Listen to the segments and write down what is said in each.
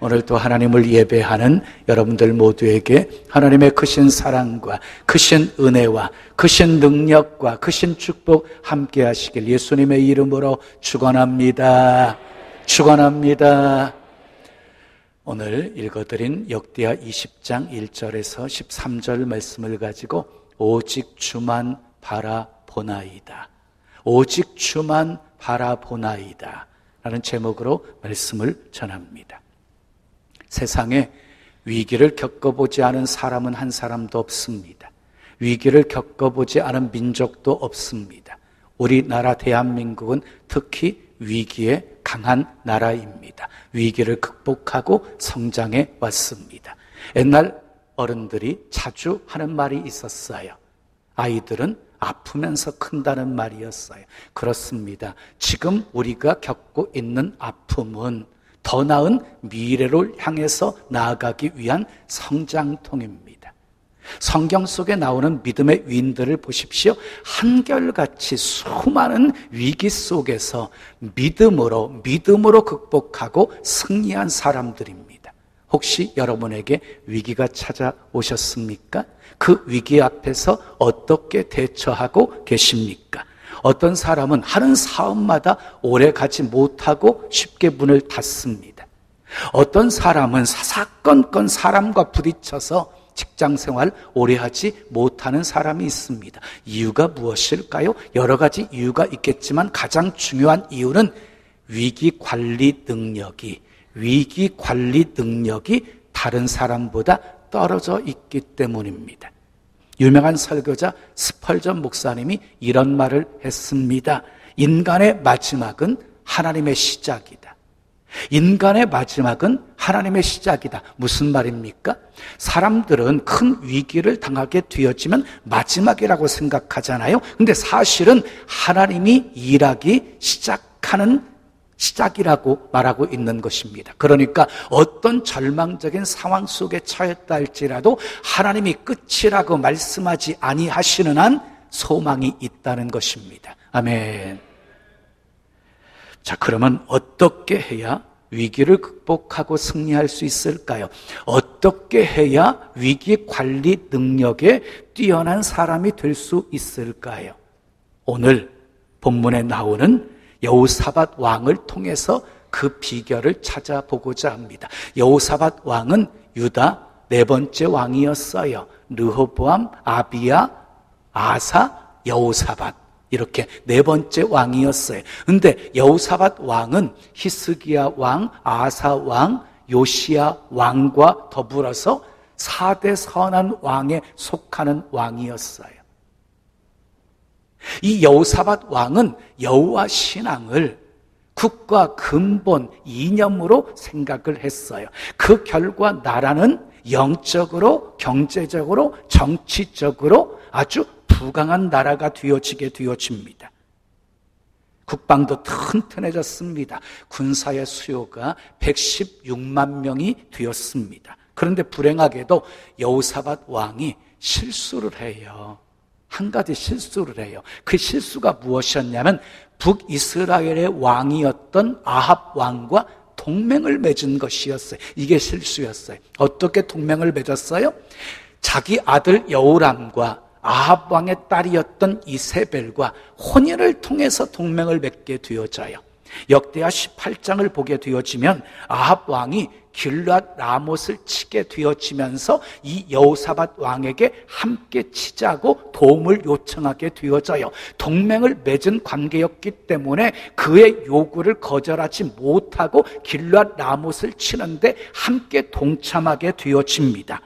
오늘도 하나님을 예배하는 여러분들 모두에게 하나님의 크신 사랑과 크신 은혜와 크신 능력과 크신 축복 함께 하시길 예수님의 이름으로 축원합니다. 축원합니다. 오늘 읽어드린 역대하 20장 1절에서 13절 말씀을 가지고 오직 주만 바라보나이다, 오직 주만 바라보나이다 라는 제목으로 말씀을 전합니다. 세상에 위기를 겪어보지 않은 사람은 한 사람도 없습니다. 위기를 겪어보지 않은 민족도 없습니다. 우리나라 대한민국은 특히 위기에 강한 나라입니다. 위기를 극복하고 성장해 왔습니다. 옛날 어른들이 자주 하는 말이 있었어요. 아이들은 아프면서 큰다는 말이었어요. 그렇습니다. 지금 우리가 겪고 있는 아픔은 더 나은 미래를 향해서 나아가기 위한 성장통입니다. 성경 속에 나오는 믿음의 위인들을 보십시오. 한결같이 수많은 위기 속에서 믿음으로 극복하고 승리한 사람들입니다. 혹시 여러분에게 위기가 찾아오셨습니까? 그 위기 앞에서 어떻게 대처하고 계십니까? 어떤 사람은 하는 사업마다 오래 가지 못하고 쉽게 문을 닫습니다. 어떤 사람은 사사건건 사람과 부딪혀서 직장생활 오래 하지 못하는 사람이 있습니다. 이유가 무엇일까요? 여러 가지 이유가 있겠지만 가장 중요한 이유는 위기 관리 능력이 다른 사람보다 떨어져 있기 때문입니다. 유명한 설교자 스펄전 목사님이 이런 말을 했습니다. 인간의 마지막은 하나님의 시작이다. 인간의 마지막은 하나님의 시작이다. 무슨 말입니까? 사람들은 큰 위기를 당하게 되어지면 마지막이라고 생각하잖아요. 근데 사실은 하나님이 일하기 시작이라고 말하고 있는 것입니다. 그러니까 어떤 절망적인 상황 속에 처했다 할지라도 하나님이 끝이라고 말씀하지 아니하시는 한 소망이 있다는 것입니다. 아멘. 자, 그러면 어떻게 해야 위기를 극복하고 승리할 수 있을까요? 어떻게 해야 위기 관리 능력에 뛰어난 사람이 될 수 있을까요? 오늘 본문에 나오는 여호사밧 왕을 통해서 그 비결을 찾아보고자 합니다. 여호사밧 왕은 유다 네 번째 왕이었어요. 르호보암, 아비야, 아사, 여호사밧 이렇게 네 번째 왕이었어요. 근데 여호사밧 왕은 히스기야 왕, 아사 왕, 요시야 왕과 더불어서 4대 선한 왕에 속하는 왕이었어요. 이 여호사밧 왕은 여호와 신앙을 국가 근본 이념으로 생각을 했어요. 그 결과 나라는 영적으로, 경제적으로, 정치적으로 아주 부강한 나라가 되어집니다. 국방도 튼튼해졌습니다. 군사의 수요가 116만 명이 되었습니다. 그런데 불행하게도 여호사밧 왕이 실수를 해요. 한 가지 실수를 해요. 그 실수가 무엇이었냐면 북이스라엘의 왕이었던 아합 왕과 동맹을 맺은 것이었어요. 이게 실수였어요. 어떻게 동맹을 맺었어요? 자기 아들 여호람과 아합 왕의 딸이었던 이세벨과 혼인을 통해서 동맹을 맺게 되어져요. 역대하 18장을 보게 되어지면 아합 왕이 길앗 라못을 치게 되어지면서 이 여호사밧 왕에게 함께 치자고 도움을 요청하게 되어져요. 동맹을 맺은 관계였기 때문에 그의 요구를 거절하지 못하고 길앗 라못을 치는데 함께 동참하게 되어집니다.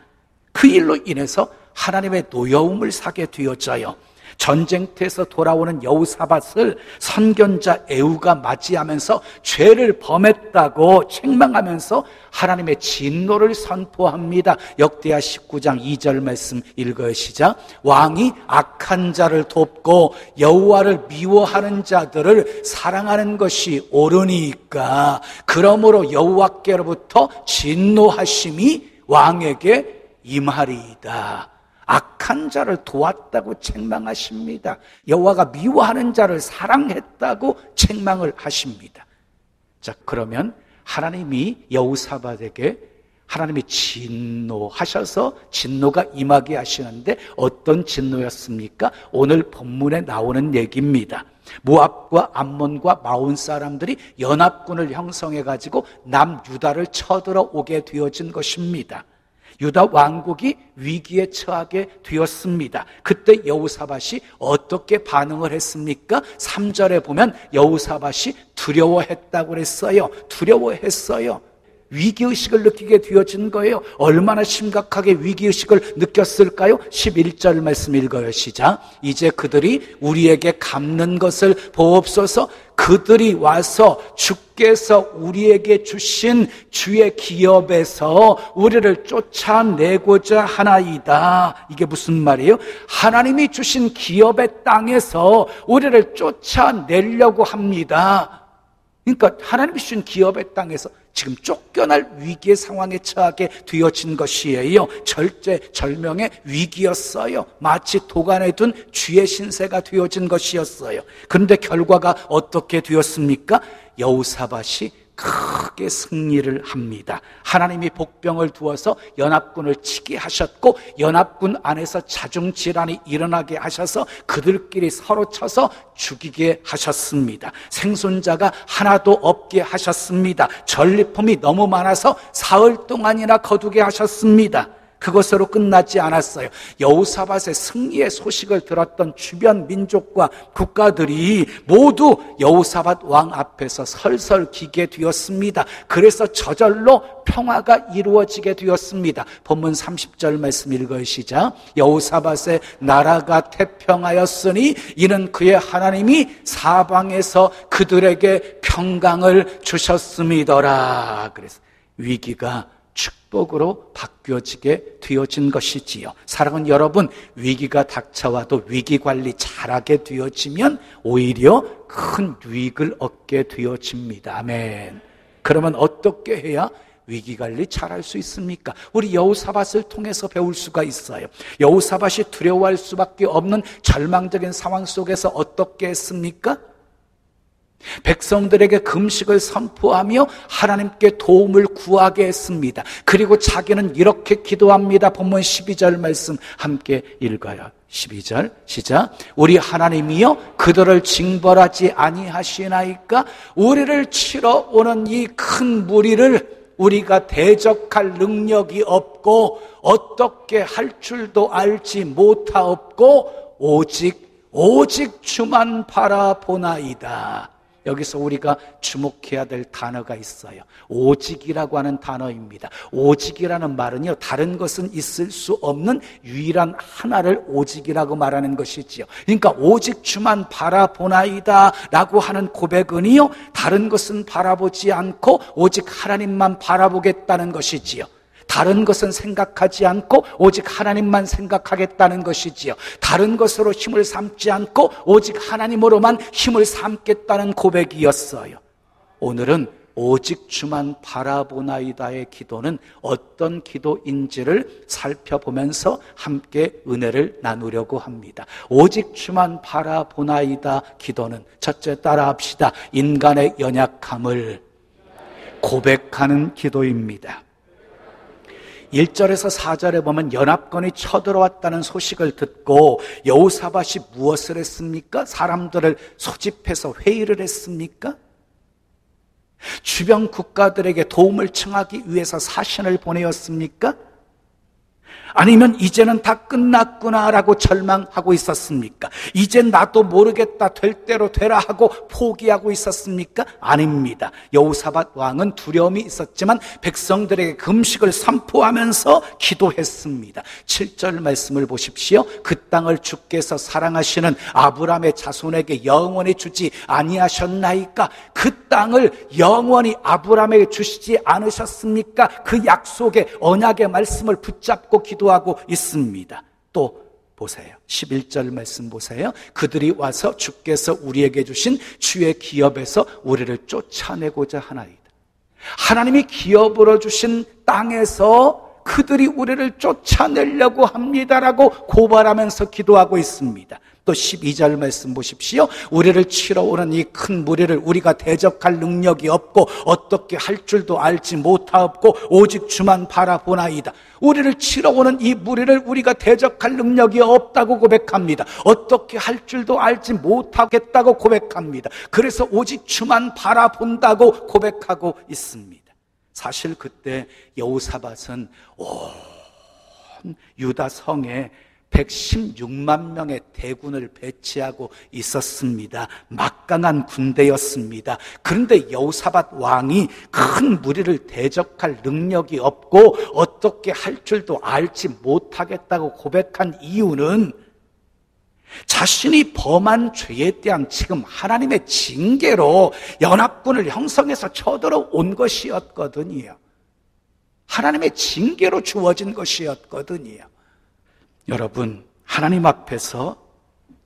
그 일로 인해서 하나님의 노여움을 사게 되어져요. 전쟁터에서 돌아오는 여호사밧을 선견자 에후가 맞이하면서 죄를 범했다고 책망하면서 하나님의 진노를 선포합니다. 역대하 19장 2절 말씀 읽어요. 시작. 왕이 악한 자를 돕고 여호와를 미워하는 자들을 사랑하는 것이 옳으니까 그러므로 여호와께로부터 진노하심이 왕에게 임하리이다. 악한 자를 도왔다고 책망하십니다. 여호와가 미워하는 자를 사랑했다고 책망을 하십니다. 자, 그러면 하나님이 여호사밧에게 하나님이 진노하셔서 진노가 임하게 하시는데 어떤 진노였습니까? 오늘 본문에 나오는 얘기입니다. 모압과 암몬과 마온 사람들이 연합군을 형성해가지고 남유다를 쳐들어오게 되어진 것입니다. 유다 왕국이 위기에 처하게 되었습니다. 그때 여호사밧이 어떻게 반응을 했습니까? 3절에 보면 여호사밧이 두려워했다고 그랬어요. 두려워했어요. 위기의식을 느끼게 되어진 거예요. 얼마나 심각하게 위기의식을 느꼈을까요? 11절 말씀 읽어요. 시작. 이제 그들이 우리에게 갚는 것을 보옵소서. 그들이 와서 주께서 우리에게 주신 주의 기업에서 우리를 쫓아내고자 하나이다. 이게 무슨 말이에요? 하나님이 주신 기업의 땅에서 우리를 쫓아내려고 합니다. 그러니까 하나님이 주신 기업의 땅에서 지금 쫓겨날 위기의 상황에 처하게 되어진 것이에요. 절제절명의 위기였어요. 마치 도간에 둔 쥐의 신세가 되어진 것이었어요. 그런데 결과가 어떻게 되었습니까? 여호사밧이 크게 승리를 합니다. 하나님이 복병을 두어서 연합군을 치게 하셨고 연합군 안에서 자중질환이 일어나게 하셔서 그들끼리 서로 쳐서 죽이게 하셨습니다. 생존자가 하나도 없게 하셨습니다. 전리품이 너무 많아서 사흘 동안이나 거두게 하셨습니다. 그것으로 끝나지 않았어요. 여호사밧의 승리의 소식을 들었던 주변 민족과 국가들이 모두 여호사밧 왕 앞에서 설설 기게 되었습니다. 그래서 저절로 평화가 이루어지게 되었습니다. 본문 30절 말씀 읽어요. 시작. 여호사밧의 나라가 태평하였으니 이는 그의 하나님이 사방에서 그들에게 평강을 주셨음이더라. 그래서 위기가 축복으로 바뀌어지게 되어진 것이지요. 사랑하는 여러분, 위기가 닥쳐와도 위기 관리 잘하게 되어지면 오히려 큰 유익을 얻게 되어집니다. 아멘. 그러면 어떻게 해야 위기 관리 잘할 수 있습니까? 우리 여호사밧을 통해서 배울 수가 있어요. 여호사밧이 두려워할 수밖에 없는 절망적인 상황 속에서 어떻게 했습니까? 백성들에게 금식을 선포하며 하나님께 도움을 구하게 했습니다. 그리고 자기는 이렇게 기도합니다. 본문 12절 말씀 함께 읽어요. 12절 시작. 우리 하나님이여 그들을 징벌하지 아니하시나이까? 우리를 치러 오는 이 큰 무리를 우리가 대적할 능력이 없고 어떻게 할 줄도 알지 못하옵고 오직 주만 바라보나이다. 여기서 우리가 주목해야 될 단어가 있어요. 오직이라고 하는 단어입니다. 오직이라는 말은요, 다른 것은 있을 수 없는 유일한 하나를 오직이라고 말하는 것이지요. 그러니까 오직 주만 바라보나이다 라고 하는 고백은요, 다른 것은 바라보지 않고 오직 하나님만 바라보겠다는 것이지요. 다른 것은 생각하지 않고 오직 하나님만 생각하겠다는 것이지요. 다른 것으로 힘을 삼지 않고 오직 하나님으로만 힘을 삼겠다는 고백이었어요. 오늘은 오직 주만 바라보나이다의 기도는 어떤 기도인지를 살펴보면서 함께 은혜를 나누려고 합니다. 오직 주만 바라보나이다 기도는 첫째 따라합시다. 인간의 연약함을 고백하는 기도입니다. 1절에서 4절에 보면 연합군이 쳐들어왔다는 소식을 듣고 여호사밧이 무엇을 했습니까? 사람들을 소집해서 회의를 했습니까? 주변 국가들에게 도움을 청하기 위해서 사신을 보내었습니까? 아니면 이제는 다 끝났구나라고 절망하고 있었습니까? 이젠 나도 모르겠다, 될 대로 되라 하고 포기하고 있었습니까? 아닙니다. 여호사밧 왕은 두려움이 있었지만 백성들에게 금식을 선포하면서 기도했습니다. 7절 말씀을 보십시오. 그 땅을 주께서 사랑하시는 아브라함의 자손에게 영원히 주지 아니하셨나이까? 그 땅을 영원히 아브라함에게 주시지 않으셨습니까? 그 약속의 언약의 말씀을 붙잡고 기도하고 있습니다. 또 보세요. 11절 말씀 보세요. 그들이 와서 주께서 우리에게 주신 주의 기업에서 우리를 쫓아내고자 하나이다. 하나님이 기업으로 주신 땅에서 그들이 우리를 쫓아내려고 합니다라고 고발하면서 기도하고 있습니다. 또 12절 말씀 보십시오. 우리를 치러 오는 이 큰 무리를 우리가 대적할 능력이 없고 어떻게 할 줄도 알지 못하옵고 오직 주만 바라보나이다. 우리를 치러 오는 이 무리를 우리가 대적할 능력이 없다고 고백합니다. 어떻게 할 줄도 알지 못하겠다고 고백합니다. 그래서 오직 주만 바라본다고 고백하고 있습니다. 사실 그때 여호사밧은 온 유다 성에 116만 명의 대군을 배치하고 있었습니다. 막강한 군대였습니다. 그런데 여호사밧 왕이 큰 무리를 대적할 능력이 없고 어떻게 할 줄도 알지 못하겠다고 고백한 이유는 자신이 범한 죄에 대한 지금 하나님의 징계로 연합군을 형성해서 쳐들어온 것이었거든요. 하나님의 징계로 주어진 것이었거든요. 여러분, 하나님 앞에서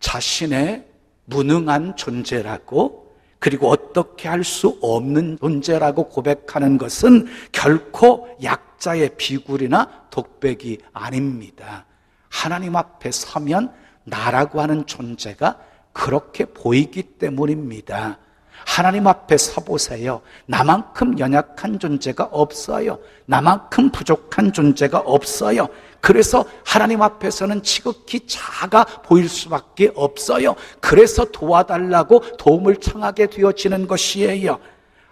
자신의 무능한 존재라고, 그리고 어떻게 할 수 없는 존재라고 고백하는 것은 결코 약자의 비굴이나 독백이 아닙니다. 하나님 앞에 서면 나라고 하는 존재가 그렇게 보이기 때문입니다. 하나님 앞에 서보세요. 나만큼 연약한 존재가 없어요. 나만큼 부족한 존재가 없어요. 그래서 하나님 앞에서는 지극히 작아 보일 수밖에 없어요. 그래서 도와달라고 도움을 청하게 되어지는 것이에요.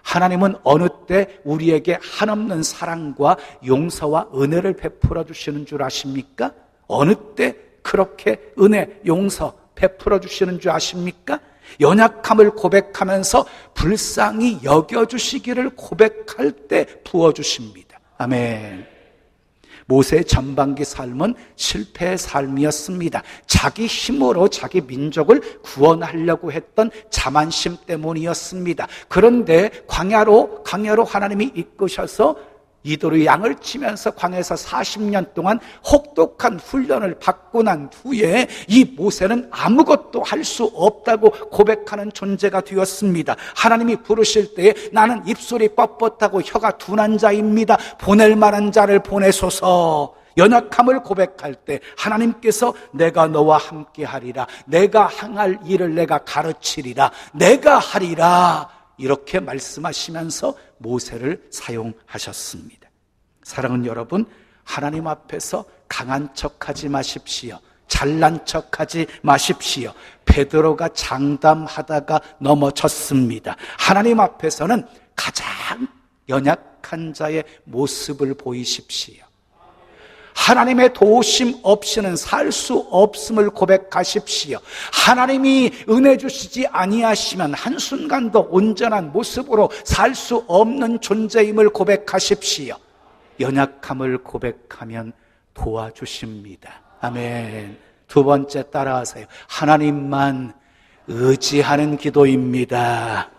하나님은 어느 때 우리에게 한없는 사랑과 용서와 은혜를 베풀어 주시는 줄 아십니까? 어느 때 그렇게 은혜, 용서 베풀어 주시는 줄 아십니까? 연약함을 고백하면서 불쌍히 여겨주시기를 고백할 때 부어주십니다. 아멘. 모세의 전반기 삶은 실패의 삶이었습니다. 자기 힘으로 자기 민족을 구원하려고 했던 자만심 때문이었습니다. 그런데 광야로 하나님이 이끄셔서 이도로 양을 치면서 광야에서 40년 동안 혹독한 훈련을 받고 난 후에 이 모세는 아무것도 할 수 없다고 고백하는 존재가 되었습니다. 하나님이 부르실 때에 나는 입술이 뻣뻣하고 혀가 둔한 자입니다. 보낼 만한 자를 보내소서. 연약함을 고백할 때 하나님께서 내가 너와 함께 하리라. 내가 행할 일을 내가 가르치리라. 내가 하리라. 이렇게 말씀하시면서 모세를 사용하셨습니다. 사랑하는 여러분, 하나님 앞에서 강한 척하지 마십시오. 잘난 척하지 마십시오. 베드로가 장담하다가 넘어졌습니다. 하나님 앞에서는 가장 연약한 자의 모습을 보이십시오. 하나님의 도우심 없이는 살 수 없음을 고백하십시오. 하나님이 은혜 주시지 아니하시면 한순간도 온전한 모습으로 살 수 없는 존재임을 고백하십시오. 연약함을 고백하면 도와주십니다. 아멘. 두 번째 따라하세요. 하나님만 의지하는 기도입니다.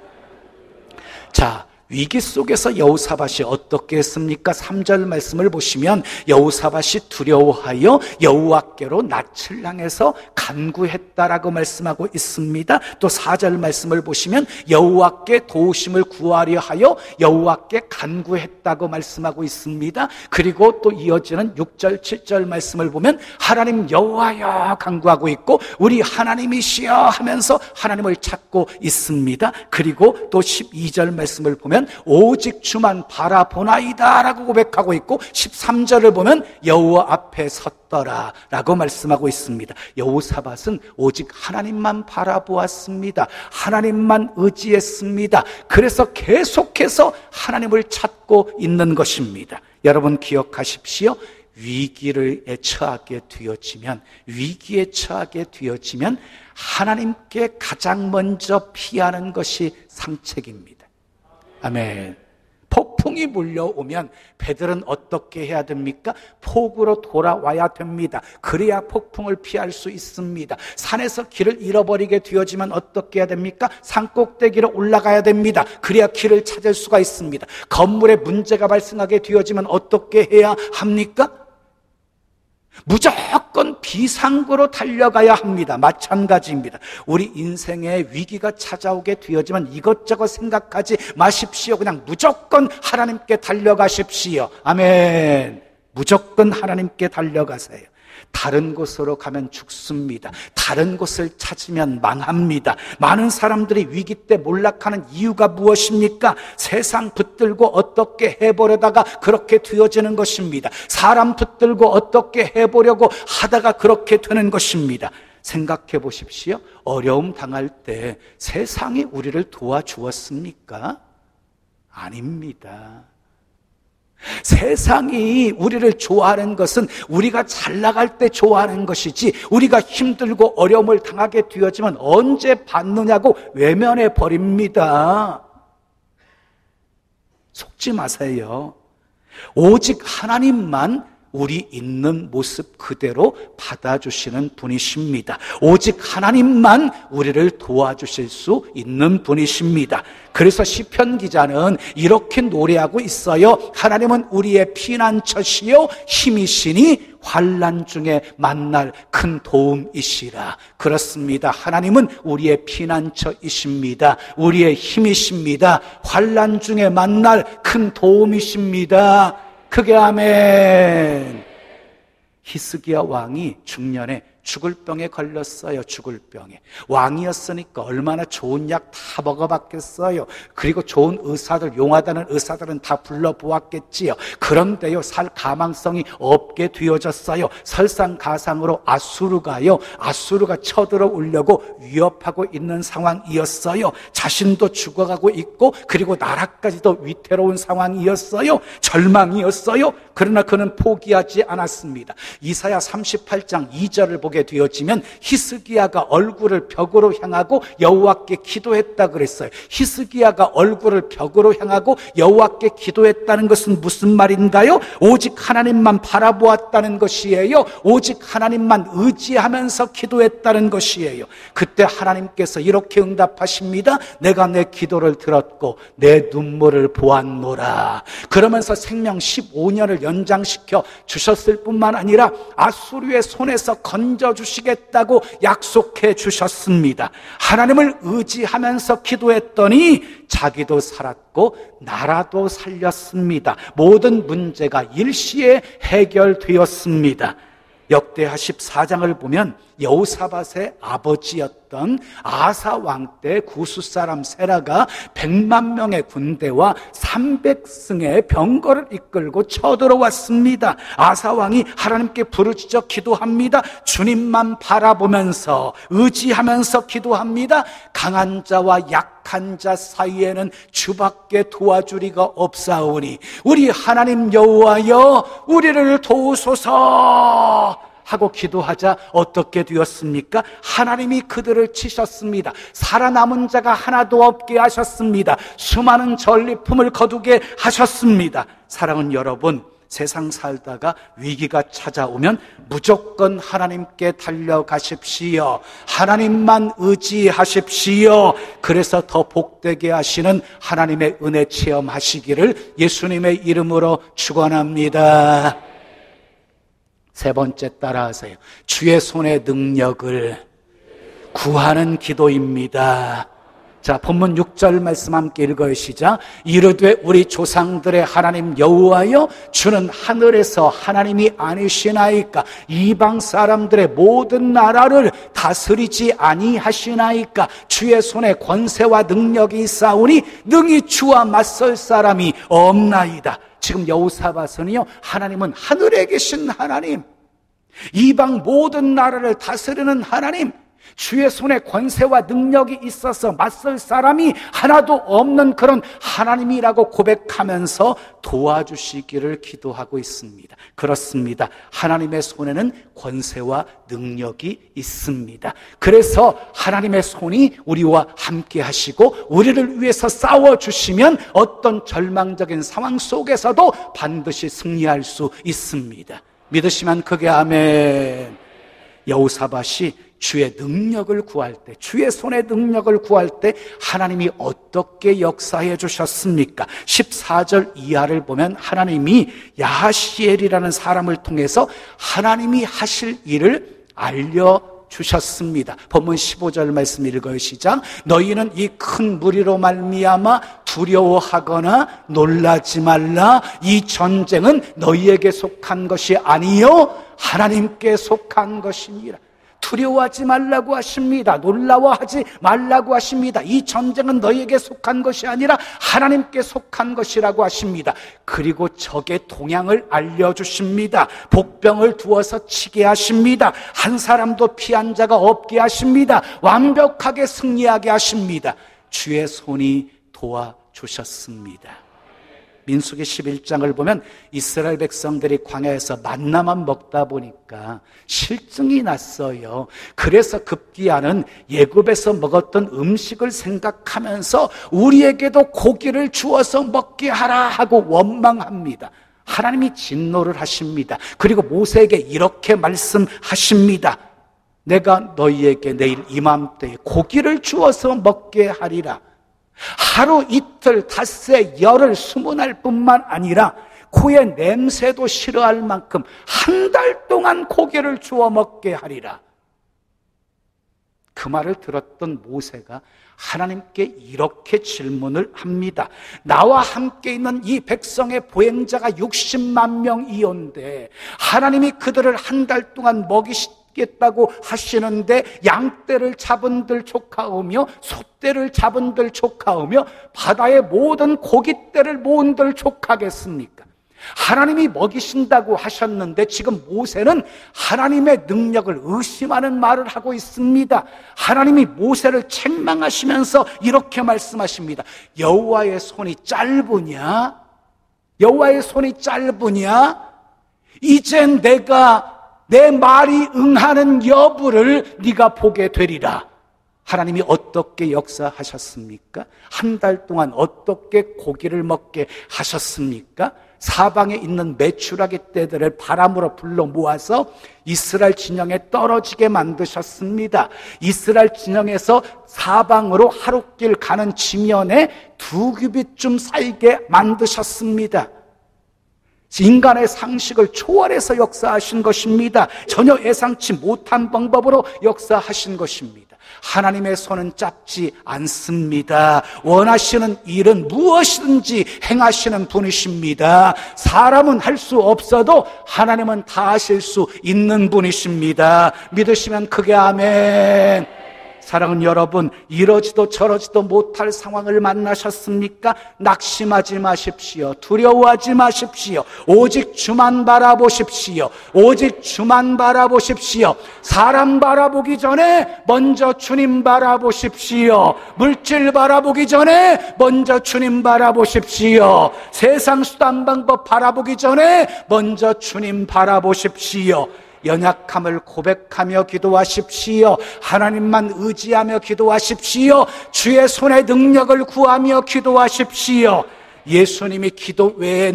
자, 위기 속에서 여호사밧이 어떻게 했습니까? 3절 말씀을 보시면 여호사밧이 두려워하여 여호와께로 낯을 향해서 간구했다라고 말씀하고 있습니다. 또 4절 말씀을 보시면 여호와께 도우심을 구하려 하여 여호와께 간구했다고 말씀하고 있습니다. 그리고 또 이어지는 6절 7절 말씀을 보면 하나님 여호와여 간구하고 있고 우리 하나님이시여 하면서 하나님을 찾고 있습니다. 그리고 또 12절 말씀을 보면 오직 주만 바라보나이다 라고 고백하고 있고 13절을 보면 여호와 앞에 섰더라 라고 말씀하고 있습니다. 여호사밧은 오직 하나님만 바라보았습니다. 하나님만 의지했습니다. 그래서 계속해서 하나님을 찾고 있는 것입니다. 여러분 기억하십시오. 위기에 처하게 되어지면 하나님께 가장 먼저 피하는 것이 상책입니다. 아멘. 폭풍이 몰려오면 배들은 어떻게 해야 됩니까? 폭우로 돌아와야 됩니다. 그래야 폭풍을 피할 수 있습니다. 산에서 길을 잃어버리게 되어지면 어떻게 해야 됩니까? 산꼭대기로 올라가야 됩니다. 그래야 길을 찾을 수가 있습니다. 건물에 문제가 발생하게 되어지면 어떻게 해야 합니까? 무조건 비상구로 달려가야 합니다. 마찬가지입니다. 우리 인생에 위기가 찾아오게 되어지면 이것저것 생각하지 마십시오. 그냥 무조건 하나님께 달려가십시오. 아멘. 무조건 하나님께 달려가세요. 다른 곳으로 가면 죽습니다. 다른 곳을 찾으면 망합니다. 많은 사람들이 위기 때 몰락하는 이유가 무엇입니까? 세상 붙들고 어떻게 해보려다가 그렇게 되어지는 것입니다. 사람 붙들고 어떻게 해보려고 하다가 그렇게 되는 것입니다. 생각해 보십시오. 어려움 당할 때 세상이 우리를 도와주었습니까? 아닙니다. 세상이 우리를 좋아하는 것은 우리가 잘 나갈 때 좋아하는 것이지, 우리가 힘들고 어려움을 당하게 되어지면 언제 받느냐고 외면해 버립니다. 속지 마세요. 오직 하나님만 우리 있는 모습 그대로 받아주시는 분이십니다. 오직 하나님만 우리를 도와주실 수 있는 분이십니다. 그래서 시편 기자는 이렇게 노래하고 있어요. 하나님은 우리의 피난처시요 힘이시니 환난 중에 만날 큰 도움이시라. 그렇습니다. 하나님은 우리의 피난처이십니다. 우리의 힘이십니다. 환난 중에 만날 큰 도움이십니다. 크게 아멘. 히스기야 왕이 중년에 죽을 병에 걸렸어요. 죽을 병에. 왕이었으니까 얼마나 좋은 약 다 먹어봤겠어요. 그리고 좋은 의사들, 용하다는 의사들은 다 불러보았겠지요. 그런데요, 살 가망성이 없게 되어졌어요. 설상가상으로 아수르가 쳐들어오려고 위협하고 있는 상황이었어요. 자신도 죽어가고 있고, 그리고 나라까지도 위태로운 상황이었어요. 절망이었어요. 그러나 그는 포기하지 않았습니다. 이사야 38장 2절을 보게 되어지면 히스기야가 얼굴을 벽으로 향하고 여호와께 기도했다 그랬어요. 히스기야가 얼굴을 벽으로 향하고 여호와께 기도했다는 것은 무슨 말인가요? 오직 하나님만 바라보았다는 것이에요. 오직 하나님만 의지하면서 기도했다는 것이에요. 그때 하나님께서 이렇게 응답하십니다. 내가 내 기도를 들었고 내 눈물을 보았노라. 그러면서 생명 15년을 연장시켜 주셨을 뿐만 아니라 아수르의 손에서 건져주시겠다고 약속해 주셨습니다. 하나님을 의지하면서 기도했더니 자기도 살았고 나라도 살렸습니다. 모든 문제가 일시에 해결되었습니다. 역대하 14장을 보면 여호사밧의 아버지였던 아사 왕 때 구스 사람 세라가 100만 명의 군대와 300승의 병거를 이끌고 쳐들어왔습니다. 아사 왕이 하나님께 부르짖어 기도합니다. 주님만 바라보면서 의지하면서 기도합니다. 강한 자와 약한 자 사이에는 주밖에 도와줄 이가 없사오니 우리 하나님 여호와여 우리를 도우소서 하고 기도하자 어떻게 되었습니까? 하나님이 그들을 치셨습니다. 살아남은 자가 하나도 없게 하셨습니다. 수많은 전리품을 거두게 하셨습니다. 사랑하는 여러분, 세상 살다가 위기가 찾아오면 무조건 하나님께 달려가십시오. 하나님만 의지하십시오. 그래서 더 복되게 하시는 하나님의 은혜 체험하시기를 예수님의 이름으로 축원합니다. 세 번째 따라하세요. 주의 손의 능력을 구하는 기도입니다. 자, 본문 6절 말씀 함께 읽어요. 시작. 이르되 우리 조상들의 하나님 여호와여 주는 하늘에서 하나님이 아니시나이까? 이방 사람들의 모든 나라를 다스리지 아니하시나이까? 주의 손에 권세와 능력이 있사오니 능히 주와 맞설 사람이 없나이다. 지금 여호사밧은요, 하나님은 하늘에 계신 하나님, 이방 모든 나라를 다스리는 하나님, 주의 손에 권세와 능력이 있어서 맞설 사람이 하나도 없는 그런 하나님이라고 고백하면서 도와주시기를 기도하고 있습니다. 그렇습니다. 하나님의 손에는 권세와 능력이 있습니다. 그래서 하나님의 손이 우리와 함께 하시고 우리를 위해서 싸워주시면 어떤 절망적인 상황 속에서도 반드시 승리할 수 있습니다. 믿으시면 크게 아멘. 여호사밧이 주의 능력을 구할 때, 주의 손의 능력을 구할 때 하나님이 어떻게 역사해 주셨습니까? 14절 이하를 보면 하나님이 야하시엘이라는 사람을 통해서 하나님이 하실 일을 알려 주셨습니다. 본문 15절 말씀 읽어요. 시작. 너희는 이 큰 무리로 말미암아 두려워하거나 놀라지 말라. 이 전쟁은 너희에게 속한 것이 아니요 하나님께 속한 것이니라. 두려워하지 말라고 하십니다. 놀라워하지 말라고 하십니다. 이 전쟁은 너희에게 속한 것이 아니라 하나님께 속한 것이라고 하십니다. 그리고 적의 동향을 알려주십니다. 복병을 두어서 치게 하십니다. 한 사람도 피한 자가 없게 하십니다. 완벽하게 승리하게 하십니다. 주의 손이 도와주셨습니다. 민수기 11장을 보면 이스라엘 백성들이 광야에서 만나만 먹다 보니까 실증이 났어요. 그래서 급기야는 애굽에서 먹었던 음식을 생각하면서 우리에게도 고기를 주어서 먹게 하라 하고 원망합니다. 하나님이 진노를 하십니다. 그리고 모세에게 이렇게 말씀하십니다. 내가 너희에게 내일 이맘때에 고기를 주어서 먹게 하리라. 하루 이틀 닷새 열흘 20날 뿐만 아니라 코의 냄새도 싫어할 만큼 한 달 동안 고기를 주워 먹게 하리라. 그 말을 들었던 모세가 하나님께 이렇게 질문을 합니다. 나와 함께 있는 이 백성의 보행자가 60만 명이온데 하나님이 그들을 한 달 동안 먹이시겠다고 하시는데 양떼를 잡은들 족하오며 소떼를 잡은들 족하오며 바다의 모든 고깃떼를 모은들 족하겠습니까? 하나님이 먹이신다고 하셨는데 지금 모세는 하나님의 능력을 의심하는 말을 하고 있습니다. 하나님이 모세를 책망하시면서 이렇게 말씀하십니다. 여호와의 손이 짧으냐? 여호와의 손이 짧으냐? 이젠 내가 내 말이 응하는 여부를 네가 보게 되리라. 하나님이 어떻게 역사하셨습니까? 한 달 동안 어떻게 고기를 먹게 하셨습니까? 사방에 있는 메추라기 떼들을 바람으로 불러 모아서 이스라엘 진영에 떨어지게 만드셨습니다. 이스라엘 진영에서 사방으로 하룻길 가는 지면에 2규빗쯤 쌓이게 만드셨습니다. 인간의 상식을 초월해서 역사하신 것입니다. 전혀 예상치 못한 방법으로 역사하신 것입니다. 하나님의 손은 짧지 않습니다. 원하시는 일은 무엇이든지 행하시는 분이십니다. 사람은 할 수 없어도 하나님은 다 하실 수 있는 분이십니다. 믿으시면 크게 아멘. 사랑하는 여러분, 이러지도 저러지도 못할 상황을 만나셨습니까? 낙심하지 마십시오. 두려워하지 마십시오. 오직 주만 바라보십시오. 오직 주만 바라보십시오. 사람 바라보기 전에 먼저 주님 바라보십시오. 물질 바라보기 전에 먼저 주님 바라보십시오. 세상 수단 방법 바라보기 전에 먼저 주님 바라보십시오. 연약함을 고백하며 기도하십시오. 하나님만 의지하며 기도하십시오. 주의 손의 능력을 구하며 기도하십시오. 예수님이 기도 외에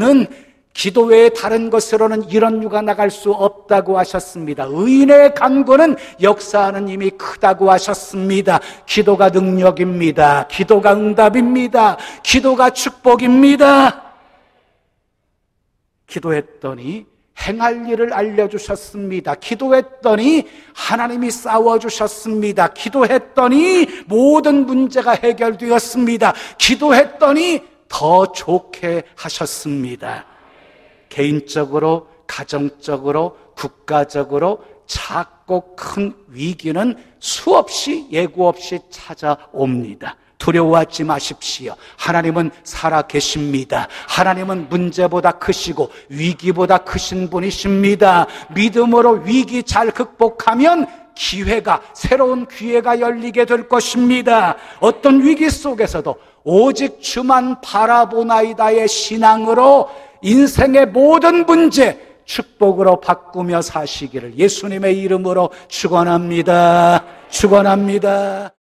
다른 것으로는 이런 유가 나갈 수 없다고 하셨습니다. 의인의 간구는 역사하는 힘이 크다고 하셨습니다. 기도가 능력입니다. 기도가 응답입니다. 기도가 축복입니다. 기도했더니 행할 일을 알려주셨습니다. 기도했더니 하나님이 싸워주셨습니다. 기도했더니 모든 문제가 해결되었습니다. 기도했더니 더 좋게 하셨습니다. 개인적으로, 가정적으로, 국가적으로 작고 큰 위기는 수없이 예고 없이 찾아옵니다. 두려워하지 마십시오. 하나님은 살아계십니다. 하나님은 문제보다 크시고 위기보다 크신 분이십니다. 믿음으로 위기 잘 극복하면 새로운 기회가 열리게 될 것입니다. 어떤 위기 속에서도 오직 주만 바라보나이다의 신앙으로 인생의 모든 문제 축복으로 바꾸며 사시기를 예수님의 이름으로 축원합니다. 축원합니다.